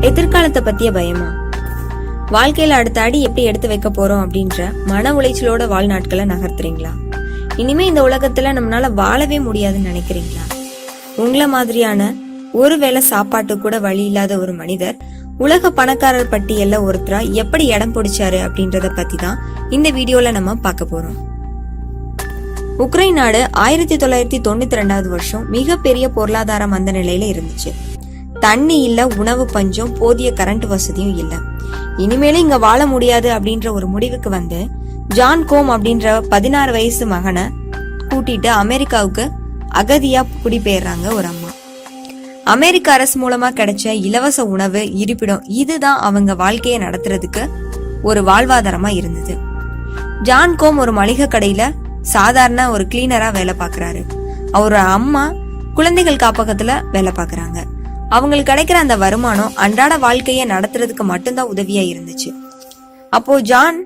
எதிர்காலத்தை பத்திய பயமா? வாழ்க்கையில அடுத்த அடி எப்படி எடுத்து வைக்க போறோம் அப்படின்ற மன உளைச்சலோட வாழ்நாட்களை நகர்த்துறீங்களா? இனிமே இந்த உலகத்துல நம்மளால வாழவே முடியாதுன்னு நினைக்கிறீங்களா? உங்களை மாதிரியான ஒருவேளை சாப்பாட்டு கூட வழி இல்லாத ஒரு மனிதர் உலக பணக்காரர் பட்டியல்ல ஒருத்தரா எப்படி இடம் பிடிச்சாரு அப்படின்றத பத்தி தான் இந்த வீடியோல நம்ம பார்க்க போறோம். உக்ரைன் நாடு 1992 வருஷம் மிகப்பெரிய பொருளாதார மந்த நிலையில இருந்துச்சு. தண்ணி இல்ல, உணவு பஞ்சம், போதிய கரண்ட் வசதியும் இல்ல. இனிமேலும் இங்க வாழ முடியாது அப்படின்ற ஒரு முடிவுக்கு வந்து ஜான் கோம் அப்படின்ற 16 வயசு மகனை கூட்டிட்டு அமெரிக்காவுக்கு அகதியா குடிபெயர்றாங்க ஒரு அம்மா. அமெரிக்க அரசு மூலமா கிடைச்ச இலவச உணவு, இருப்பிடம், இதுதான் அவங்க வாழ்க்கையை நடத்துறதுக்கு ஒரு வாழ்வாதாரமா இருந்தது. ஜான் கோம் ஒரு மளிகை கடையில சாதாரண ஒரு கிளீனரா வேலை பாக்குறாரு. அவரோட அம்மா குழந்தைகள் காப்பகத்துல வேலை பாக்குறாங்க. அவங்களுக்கு கிடைக்கிற அந்த வருமானம் அன்றாட வாழ்க்கைய நடத்துறதுக்கு மட்டும்தான் உதவியா இருந்துச்சு. அப்போ ஜான்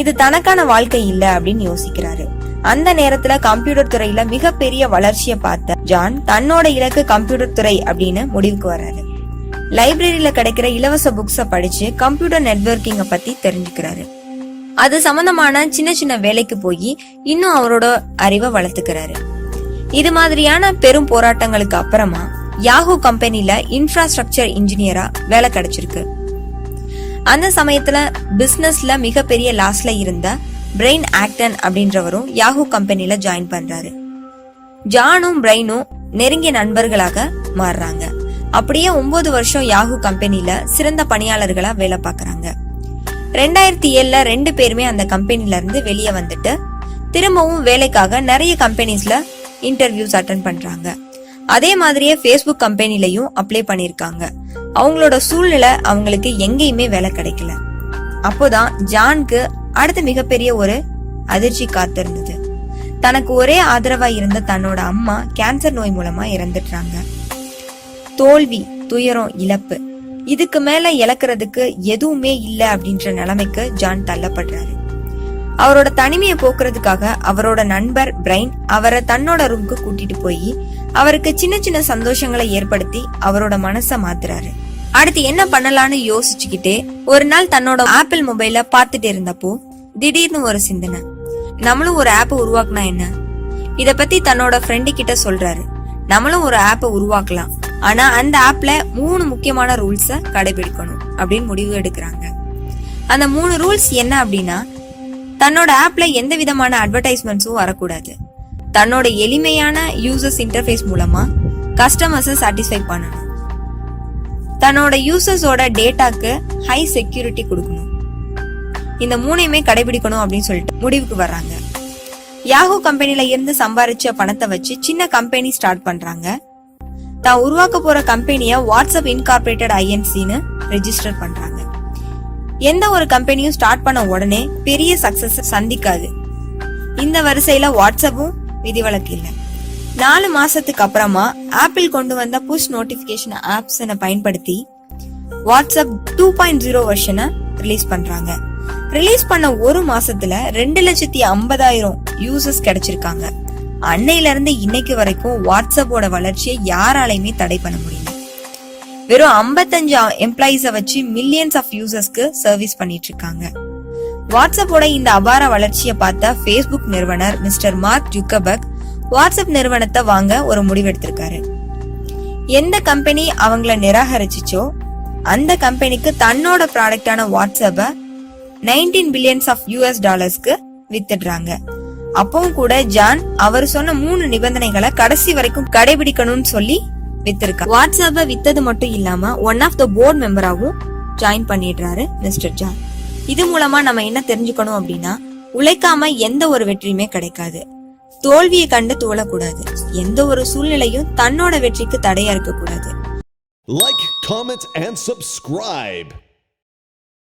இது தனக்கான வாழ்க்கை இல்ல அப்படின்னு யோசிக்கிறாரு. அந்த நேரத்துல கம்ப்யூட்டர் துறையில மிகப்பெரிய வளர்ச்சியை பார்த்த ஜான் தன்னோட இலக்கு கம்ப்யூட்டர் துறை அப்படின்னு முடிவுக்கு வர்றாரு. லைப்ரரியில கிடைக்கிற இலவச புக்ஸ படிச்சு கம்ப்யூட்டர் நெட்வொர்க்கிங்க பத்தி தெரிஞ்சுக்கிறாரு. அது சம்பந்தமான சின்ன சின்ன வேலைக்கு போய் இன்னும் அவரோட அறிவை வளர்த்துக்கிறாரு. இது மாதிரியான பெரும் போராட்டங்களுக்கு அப்புறமா யாஹூ கம்பெனில இன்ஃப்ராஸ்ட்ரக்சர் இன்ஜினியரா வேலை கிடைச்சிருக்கு. அந்த சமயத்துல பிசினஸ்ல மிகப்பெரிய லாஸ்ல இருந்த பிரெயின் ஆக்டன் அப்படின்றவரும் யாஹூ கம்பெனில ஜாயின் பண்றாரு. ஜானும் பிரெயினும் நெருங்கிய நண்பர்களாக மாறுறாங்க. அப்படியே 9 வருஷம் யாஹூ கம்பெனில சிறந்த பணியாளர்களா வேலை பார்க்கறாங்க. 2007 2 பேருமே அந்த கம்பெனில இருந்து வெளியே வந்துட்டு திரும்பவும் வேலைக்காக நிறைய கம்பெனிஸ்ல இன்டர்வியூஸ் அட்டெண்ட் பண்றாங்க. அதே மாதிரியே ஃபேஸ்புக் கம்பெனிலையும் அப்ளை பண்ணிருக்காங்க. அவங்களோட சூழ்நிலை அவங்களுக்கு எங்கேயுமே வேலை கிடைக்கல. அப்போதான் ஜானுக்கு அடுத்த மிகப்பெரிய ஒரு அதிர்ச்சி காத்திருந்தது. தனக்கு ஒரே ஆதரவா இருந்த தன்னோட அம்மா கேன்சர் நோய் மூலமா இறந்துட்டாங்க. தோல்வி, துயரம், இழப்பு, இதுக்கு மேல இழக்கிறதுக்கு எதுவுமே இல்ல அப்படின்ற நிலைமைக்கு ஜான் தள்ளப்படுறாரு. அவரோட தனிமையை போக்குறதுக்காக அவரோட நண்பர் பிரைன் அவரை தன்னோட ரூமுக்கு கூட்டிட்டு போய் அவருக்கு சின்ன சின்ன சந்தோஷங்களை ஏற்படுத்தி அவரோட மனச மாத்துறாரு. அடுத்து என்ன பண்ணலான்னு யோசிச்சுக்கிட்டே ஒரு நாள் தன்னோட ஆப்பிள் மொபைல பார்த்துட்டு இருந்தப்போ திடீர்னு ஒரு சிந்தனை, நம்மளும் ஒரு ஆப் உருவாக்குனா என்ன? இத பத்தி தன்னோட ஃப்ரெண்டு கிட்ட சொல்றாரு. நம்மளும் ஒரு ஆப்பை உருவாக்கலாம், ஆனா அந்த ஆப்ல 3 முக்கியமான ரூல்ஸ கடைபிடிக்கணும் அப்படின்னு முடிவு எடுக்கிறாங்க. அந்த 3 ரூல்ஸ் என்ன அப்படின்னா, தன்னோட ஆப்ல எந்த விதமான அட்வர்டைஸ்மெண்ட்ஸும் வரக்கூடாது, தன்னோட எளிமையான யூசர்ஸ் இன்டர்ஃபேஸ் மூலமா கஸ்டமர்ஸை சாட்டிஸ்ஃபை பண்ணணும், தன்னோட யூசர்ஸோட டேட்டாக்கு ஹை செக்யூரிட்டி கொடுக்கணும். இந்த 3ஐயுமே கடைபிடிக்கணும் அப்படின்னு சொல்லிட்டு முடிவுக்கு வர்றாங்க. யாஹூ கம்பெனில இருந்து சம்பாரிச்ச பணத்தை வச்சு சின்ன கம்பெனி ஸ்டார்ட் பண்றாங்க. தான் உருவாக்க போற கம்பெனிய வாட்ஸ்அப் இன்கார்பரேட்டட் ஐஎன்சின்னு ரெஜிஸ்டர் பண்றாங்க. எந்த ஒரு கம்பெனியும் ஸ்டார்ட் பண்ண உடனே பெரிய சக்சஸ் சந்திக்காது. இந்த வரிசையில வாட்ஸ்அப்பும் விதிவிலக்கு இல்ல. 4 மாசத்துக்கு அப்புறமா ஆப்பிள் கொண்டு வந்த புஷ் நோட்டிபிகேஷன் ஆப்ஸ் பயன்படுத்தி வாட்ஸ்அப் 2.0 வெர்ஷனை ரிலீஸ் பண்றாங்க. ரிலீஸ் பண்ண 1 மாசத்துல 2,50,000 யூசர்ஸ் கிடைச்சிருக்காங்க. அன்னையில இருந்து இன்னைக்கு வரைக்கும் வாட்ஸ்அப்போட வளர்ச்சியை யாராலையுமே தடை பண்ண முடியல. வெறும் 55 எம்ப்ளாயிஸ வச்சு மில்லியன்ஸ் ஆஃப் யூசர்ஸ்க்கு சர்வீஸ் பண்ணிட்டு இருக்காங்க. வாட்ஸ்அப்போட இந்த அபார வளர்ச்சியை பார்த்த ஃபேஸ்புக் நிறுவனர் மிஸ்டர் மார்க் ஜுக்கர்பர்க் வாட்ஸ்அப் நிறுவனத்தை வாங்க ஒரு முடிவெடுத்திருக்காரு. எந்த கம்பெனி அவங்கள நிராகரிச்சிச்சோ அந்த கம்பெனிக்கு தன்னோட ப்ராடக்டான வாட்ஸ்அப்ப $19 பில்லியன் வித்துடுறாங்க. அப்பவும் கூட ஜான் அவர் சொன்ன 3 நிபந்தனைகளை கடைசி வரைக்கும் கடைபிடிக்கணும்னு சொல்லி வித்திருக்காரு. வாட்ஸ்அப்ப வித்தது மட்டும் இல்லாம ஒன் ஆஃப் த போர்ட் மெம்பராவும் ஜாயின் பண்ணிடுறாரு மிஸ்டர் ஜான். இது மூலமா நம்ம என்ன தெரிஞ்சுக்கணும் அப்படின்னா, உழைக்காம எந்த ஒரு வெற்றியுமே கிடைக்காது. தோல்வியை கண்டு தோழக்கூடாது. எந்த ஒரு சூழ்நிலையும் தன்னோட வெற்றிக்கு தடையா இருக்க கூடாது. Like, comment and subscribe.